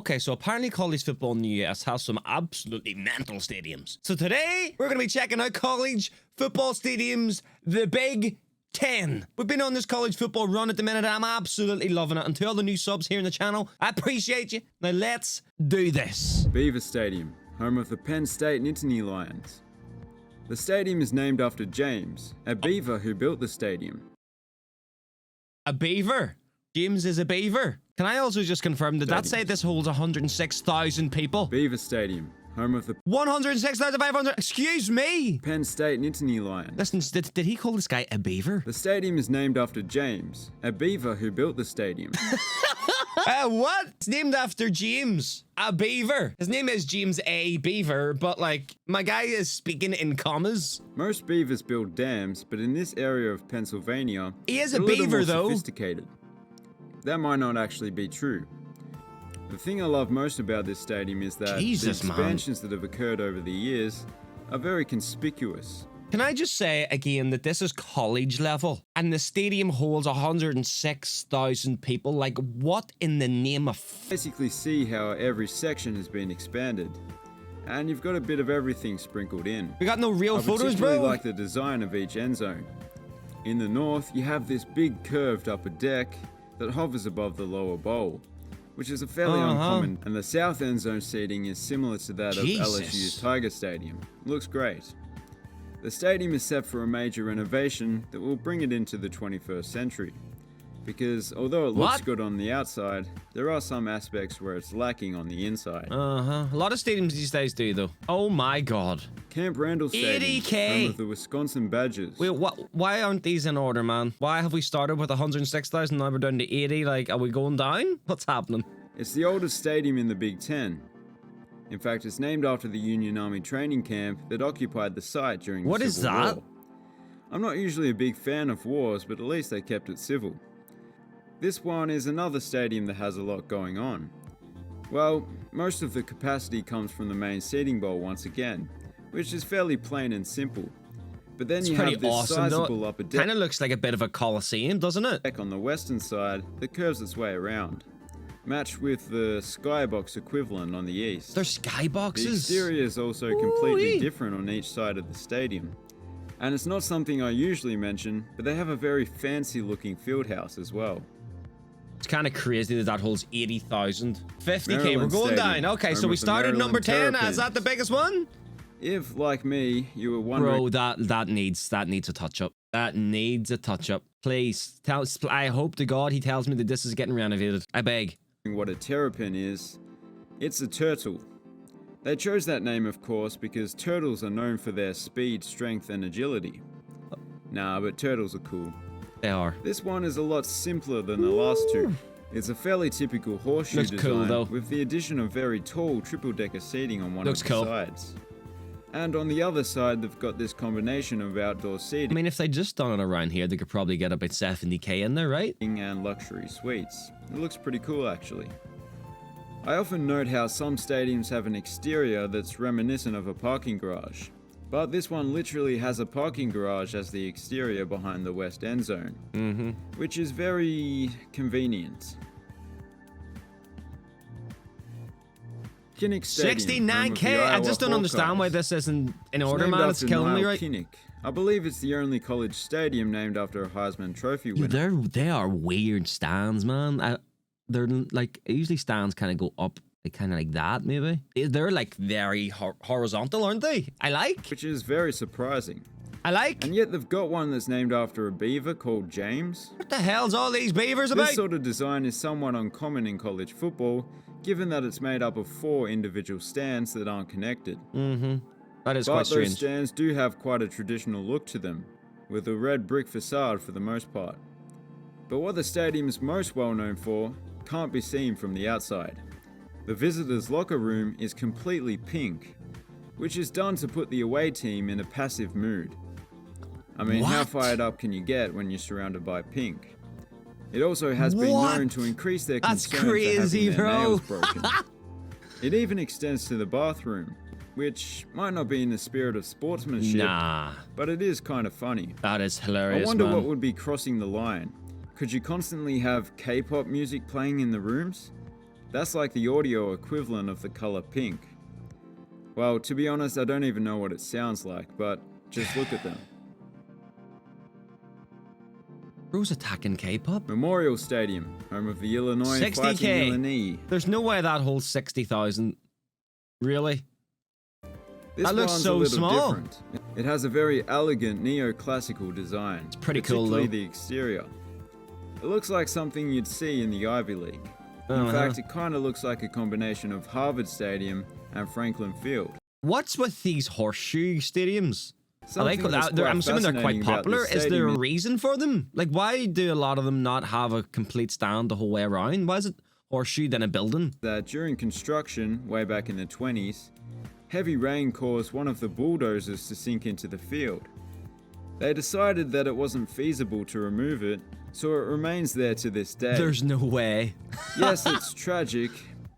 Okay, so apparently college football in the US has some absolutely mental stadiums. So today, we're going to be checking out college football stadiums, the Big Ten. We've been on this college football run at the minute, and I'm absolutely loving it. And to all the new subs here in the channel, I appreciate you. Now let's do this. Beaver Stadium, home of the Penn State Nittany Lions. The stadium is named after James, a beaver who built the stadium. A beaver? James is a beaver. Can I also just confirm, did that say this holds 106,000 people? Beaver Stadium, home of the 106,500. Excuse me. Penn State Nittany Lions. Listen, did he call this guy a beaver? The stadium is named after James, a beaver who built the stadium. What? It's named after James, a beaver. His name is James A. Beaver, but like, my guy is speaking in commas. Most beavers build dams, but in this area of Pennsylvania, He is they're a little beaver, more though. Sophisticated. That might not actually be true. The thing I love most about this stadium is that Jesus, the man. expansions that have occurred over the years are very conspicuous. Can I just say again that this is college level and the stadium holds 106,000 people? Like, what in the name of... Basically see how every section has been expanded. And you've got a bit of everything sprinkled in. We got no real I photos, particularly bro. like the design of each end zone. In the north, you have this big curved upper deck that hovers above the lower bowl, which is a fairly uncommon, and the south end zone seating is similar to that of LSU's Tiger Stadium. Looks great. The stadium is set for a major renovation that will bring it into the 21st century. Because although it looks good on the outside, there are some aspects where it's lacking on the inside. A lot of stadiums these days do, though. Oh my god. Camp Randall Stadium, 80K. home of the Wisconsin Badgers. Wait, why aren't these in order, man? Why have we started with 106,000, now we're down to 80? Like, are we going down? What's happening? It's the oldest stadium in the Big Ten. In fact, it's named after the Union Army training camp that occupied the site during the Civil War. I'm not usually a big fan of wars, but at least they kept it civil. This one is another stadium that has a lot going on. Well, most of the capacity comes from the main seating bowl once again, which is fairly plain and simple. But then you have this sizable upper deck. Kind of looks like a bit of a coliseum, doesn't it? On the western side that curves its way around, matched with the skybox equivalent on the east. They're skyboxes. The exterior is also completely different on each side of the stadium. And it's not something I usually mention, but they have a very fancy looking field house as well. It's kind of crazy that holds 80,000. 50K, we're Maryland going Stadium, down. Okay, so home we of the started number Maryland 10. Is that the biggest one? If, like me, you were wondering... Bro, that needs a touch-up. That needs a touch-up. Please, I hope to God he tells me that this is getting renovated. I beg. What a terrapin is, it's a turtle. They chose that name, of course, because turtles are known for their speed, strength, and agility. Nah, but turtles are cool. They are. This one is a lot simpler than the last two. It's a fairly typical horseshoe Looks design, cool, though. with the addition of very tall triple-decker seating on one Looks of the cool. sides. And on the other side, they've got this combination of outdoor I seating mean, if they just done it around here, they could probably get about 70K in there, right? and luxury suites. It looks pretty cool, actually. I often note how some stadiums have an exterior that's reminiscent of a parking garage. But this one literally has a parking garage as the exterior behind the west end zone, which is very convenient. Kinnick Stadium, home of the 69K? I Iowa just don't understand why Hawkeyes. this isn't in It's order, named man. It's after killing me, Niall right? Kinnick. I believe it's the only college stadium named after a Heisman Trophy winner. They are weird stands, man. They're like, usually stands kind of go up, like kind of like that, maybe. They're like very horizontal, aren't they? I like. Which is very surprising. I like. And yet they've got one that's named after a beaver called James. What the hell's all these beavers about? This sort of design is somewhat uncommon in college football, given that it's made up of 4 individual stands that aren't connected. That is But quite those strange. stands do have quite a traditional look to them, with a red brick facade for the most part. But what the stadium is most well known for can't be seen from the outside. The visitors' locker room is completely pink, which is done to put the away team in a passive mood. I mean, how fired up can you get when you're surrounded by pink? It also has been known to increase their concern for having their nails broken. It even extends to the bathroom, which might not be in the spirit of sportsmanship, but it is kind of funny. That is hilarious, I wonder man. what would be crossing the line. Could you constantly have K-pop music playing in the rooms? That's like the audio equivalent of the color pink. Well, to be honest, I don't even know what it sounds like, but just look at them. Who's attacking K-pop? Memorial Stadium, home of the Illinois 60K. Fighting Illini. There's no way that holds 60,000. Really? This That looks one's so a little small. different. It has a very elegant neoclassical design. It's pretty cool, particularly though. the exterior. It looks like something you'd see in the Ivy League. In fact, it kind of looks like a combination of Harvard Stadium and Franklin Field. What's with these horseshoe stadiums? Are they, Something that's I'm assuming they're quite fascinating about popular. this Is there stadium a reason for them? Like, why do a lot of them not have a complete stand the whole way around? Why is it horseshoe then a building? That during construction, way back in the 20s, heavy rain caused one of the bulldozers to sink into the field. They decided that it wasn't feasible to remove it, so it remains there to this day. There's no way. Yes, it's tragic,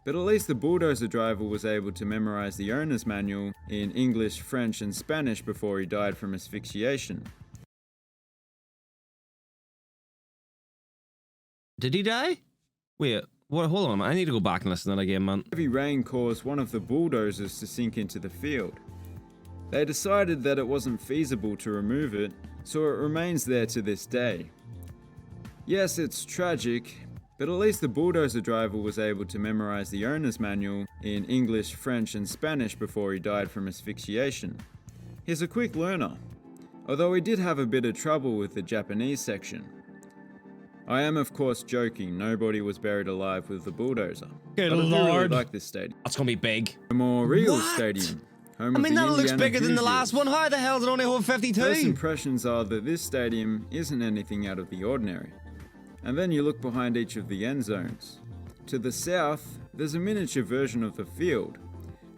but at least the bulldozer driver was able to memorize the owner's manual in English, French, and Spanish before he died from asphyxiation. Did he die? Wait, what? Hold on, man. I need to go back and listen to that again, man. Heavy rain caused one of the bulldozers to sink into the field. They decided that it wasn't feasible to remove it, so it remains there to this day. Yes, it's tragic, but at least the bulldozer driver was able to memorize the owner's manual in English, French, and Spanish before he died from asphyxiation. He's a quick learner, although he did have a bit of trouble with the Japanese section. I am of course joking, nobody was buried alive with the bulldozer. Good but I do really lord. like this stadium. That's gonna be big. Memorial What? Stadium. Home I of mean, the that looks Indiana bigger than the last Hoosiers. one. How the hell did it only hold 52? First impressions are that this stadium isn't anything out of the ordinary. And then you look behind each of the end zones. To the south, there's a miniature version of the field.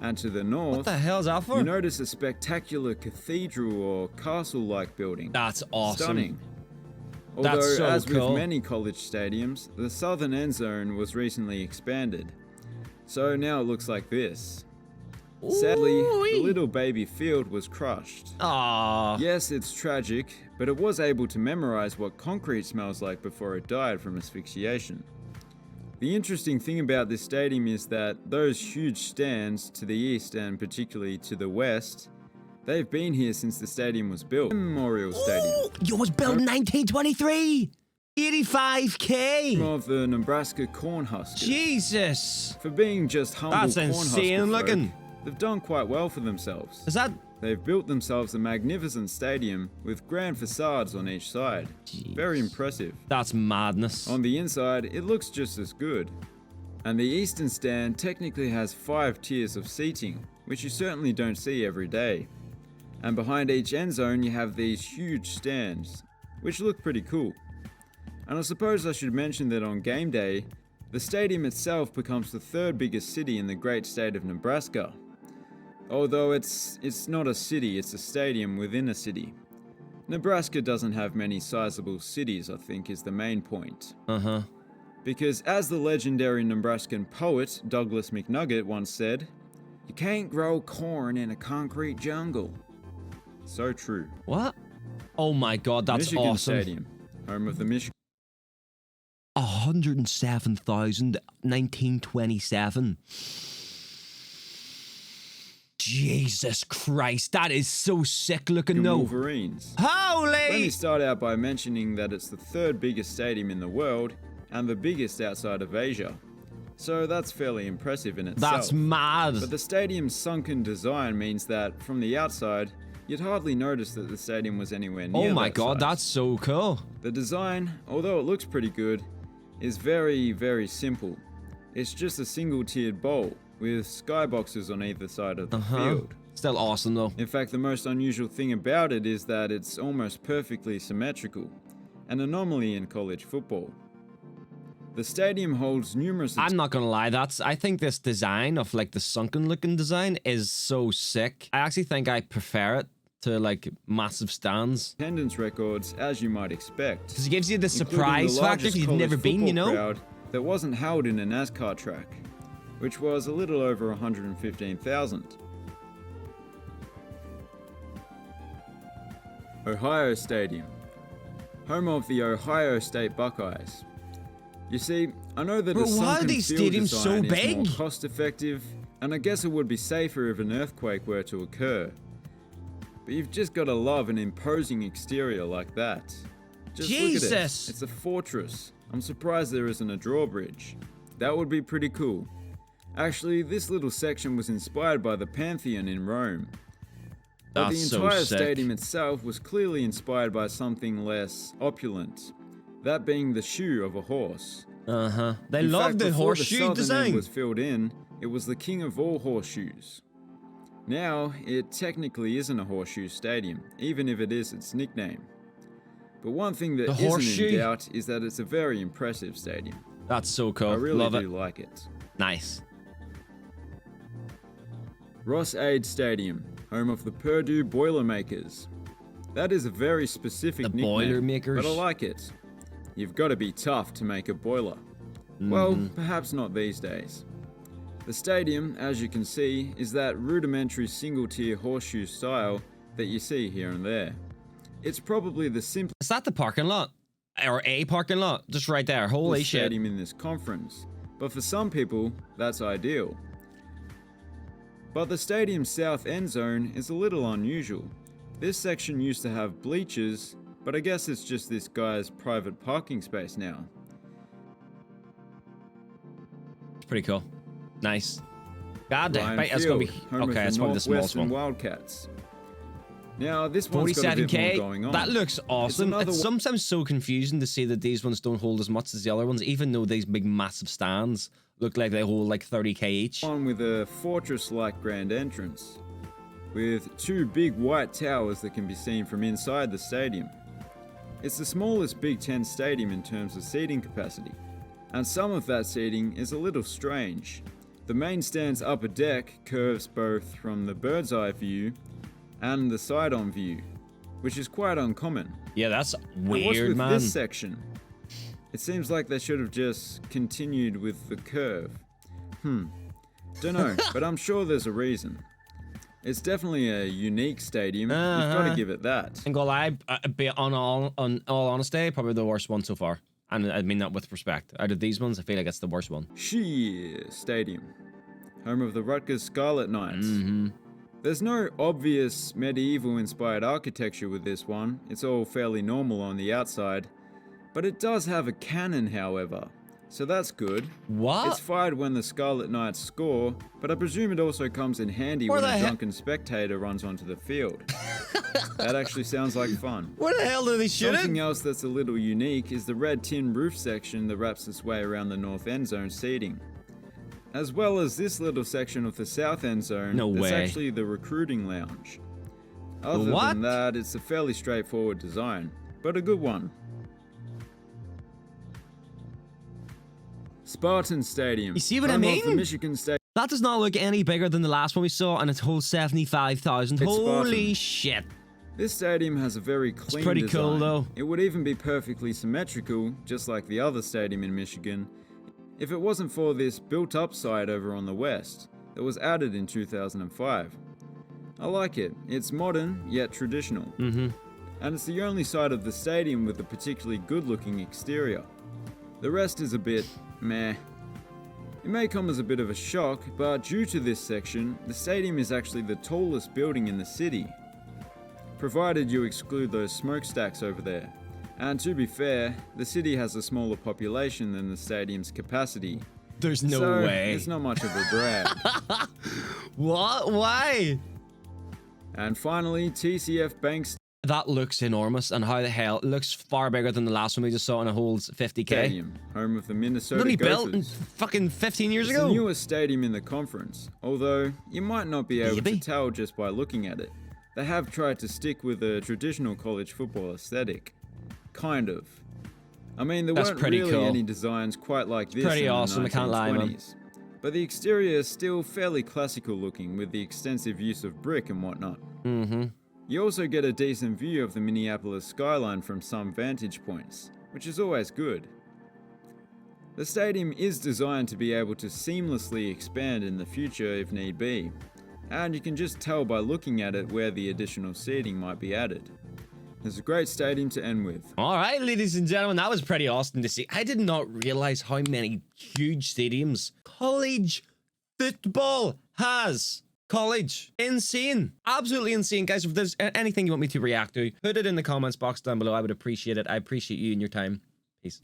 And to the What north, the hell's that for? you notice a spectacular cathedral or castle-like building. That's awesome. Stunning. That's Although, so as cool. with many college stadiums, the southern end zone was recently expanded. So now it looks like this. Sadly, Ooh-wee. the little baby field was crushed. Aww. Yes, it's tragic, but it was able to memorize what concrete smells like before it died from asphyxiation. The interesting thing about this stadium is that those huge stands to the east and particularly to the west, they've been here since the stadium was built. Memorial Stadium. Ooh, it was built in 1923. 85K. Of the Nebraska Cornhuskers. Jesus. For being just humble That's Cornhusker insane folk, looking. they've done quite well for themselves. Is that... They've built themselves a magnificent stadium with grand facades on each side. Very impressive. That's madness. On the inside, it looks just as good. And the eastern stand technically has 5 tiers of seating, which you certainly don't see every day. And behind each end zone you have these huge stands, which look pretty cool. And I suppose I should mention that on game day, the stadium itself becomes the 3rd biggest city in the great state of Nebraska. Although it's not a city, it's a stadium within a city. Nebraska doesn't have many sizable cities, I think, is the main point. Uh-huh. Because as the legendary Nebraskan poet Douglas McNugget once said, "You can't grow corn in a concrete jungle." So true. What? Oh my god, that's Michigan awesome. Stadium, home of the Michigan. 107,000, 1927. Jesus Christ, that is so sick looking though. Wolverines. Let me Holy! start out by mentioning that it's the 3rd biggest stadium in the world and the biggest outside of Asia. So that's fairly impressive in itself. That's mad. But the stadium's sunken design means that from the outside, you'd hardly notice that the stadium was anywhere near Oh my that god, size. that's so cool. The design, although it looks pretty good, is very, very simple. It's just a single-tiered bowl with skyboxes on either side of the field. Still awesome though. In fact, the most unusual thing about it is that it's almost perfectly symmetrical, an anomaly in college football. The stadium holds numerous... I'm not gonna lie, I think this design of like the sunken looking design is so sick. I actually think I prefer it to like massive stands. attendance records, as you might expect. Because it gives you the including surprise the factor largest if you've college never been, you football know? crowd that wasn't held in a NASCAR track, which was a little over 115,000. Ohio Stadium, home of the Ohio State Buckeyes. You see, I know that Bro, a why are sunken these field stadiums so design is big? more cost-effective, and I guess it would be safer if an earthquake were to occur. But you've just got to love an imposing exterior like that. Just look at Jesus! it. It's a fortress. I'm surprised there isn't a drawbridge. That would be pretty cool. Actually, this little section was inspired by the Pantheon in Rome. But the That's so entire sick. stadium itself was clearly inspired by something less opulent. That being the shoe of a horse. Uh-huh. They In love fact, the before horseshoe the southern design. end was filled in, it was the king of all horseshoes. Now, it technically isn't a horseshoe stadium, even if it is its nickname. But one thing that The isn't horseshoe? in doubt is that it's a very impressive stadium. That's so cool. I really love do it. like it. Nice. Ross-Ade Stadium, home of the Purdue Boilermakers. That is a very specific The nickname, Boilermakers? but I like it. You've got to be tough to make a boiler. Well, perhaps not these days. The stadium, as you can see, is that rudimentary single-tier horseshoe style that you see here and there. It's probably the simplest Is that the parking lot? Or a parking lot? Just right there. Holy shit. stadium in this conference, but for some people, that's ideal. But the stadium's south end zone is a little unusual. This section used to have bleachers, but I guess it's just this guy's private parking space now. It's pretty cool. Nice. God damn. Ryan Right, that's gonna be Field, home okay. of It's the probably the smallest Northwestern one. Wildcats. Now, this one's got a bit 47k. more going on. That looks awesome. another It's one- sometimes so confusing to see that these ones don't hold as much as the other ones, even though these big massive stands look like they hold like 30k each. One with a fortress-like grand entrance, with two big white towers that can be seen from inside the stadium. It's the smallest Big Ten stadium in terms of seating capacity, and some of that seating is a little strange. The main stand's upper deck curves both from the bird's eye view and the side-on view, which is quite uncommon. Yeah, that's And what's weird, with man. this section? It seems like they should have just continued with the curve. Don't know, but I'm sure there's a reason. It's definitely a unique stadium. You've got to give it that. And go lie, on all honesty, probably the worst one so far. And I mean that with respect. Out of these ones, I feel like it's the worst one. SHI Stadium, home of the Rutgers Scarlet Knights. There's no obvious medieval-inspired architecture with this one. It's all fairly normal on the outside. But it does have a cannon, however. So that's good. What? It's fired when the Scarlet Knights score, but I presume it also comes in handy Where when the a he- drunken spectator runs onto the field. That actually sounds like fun. Where the hell do they shoot Something it? else that's a little unique is the red tin roof section that wraps its way around the north end zone seating. As well as this little section of the south end zone No that's way. actually the recruiting lounge. Other What? than that, it's a fairly straightforward design, but a good one. Spartan Stadium. You see what I home of the mean? Michigan State. That does not look any bigger than the last one we saw, and it holds 75,000. It's Holy Spartan. shit. This stadium has a very clean pretty design. cool, though. It would even be perfectly symmetrical, just like the other stadium in Michigan, if it wasn't for this built-up side over on the west that was added in 2005. I like it. It's modern, yet traditional. And it's the only side of the stadium with a particularly good-looking exterior. The rest is a bit meh. It may come as a bit of a shock, but due to this section, the stadium is actually the tallest building in the city. Provided you exclude those smokestacks over there. And to be fair, the city has a smaller population than the stadium's capacity. There's no so way. It's not much of a brag. What? Why? And finally, TCF Bank That looks enormous, and how the hell? It looks far bigger than the last one we just saw, and it holds 50k. Stadium, home of the Minnesota Only Gophers. built in fucking 15 years It's ago. the newest stadium in the conference, although you might not be able Maybe. to tell just by looking at it. They have tried to stick with a traditional college football aesthetic. Kind of. I mean, there That's weren't pretty really cool. any designs quite like this pretty in awesome, the I can't lie, man. 1920s. But the exterior is still fairly classical looking with the extensive use of brick and whatnot. You also get a decent view of the Minneapolis skyline from some vantage points, which is always good. The stadium is designed to be able to seamlessly expand in the future if need be, and you can just tell by looking at it where the additional seating might be added. It's a great stadium to end with. All right, ladies and gentlemen, that was pretty awesome to see. I did not realize how many huge stadiums college football has. College. Insane. Absolutely insane. Guys, if there's anything you want me to react to, put it in the comments box down below. I would appreciate it. I appreciate you and your time. Peace.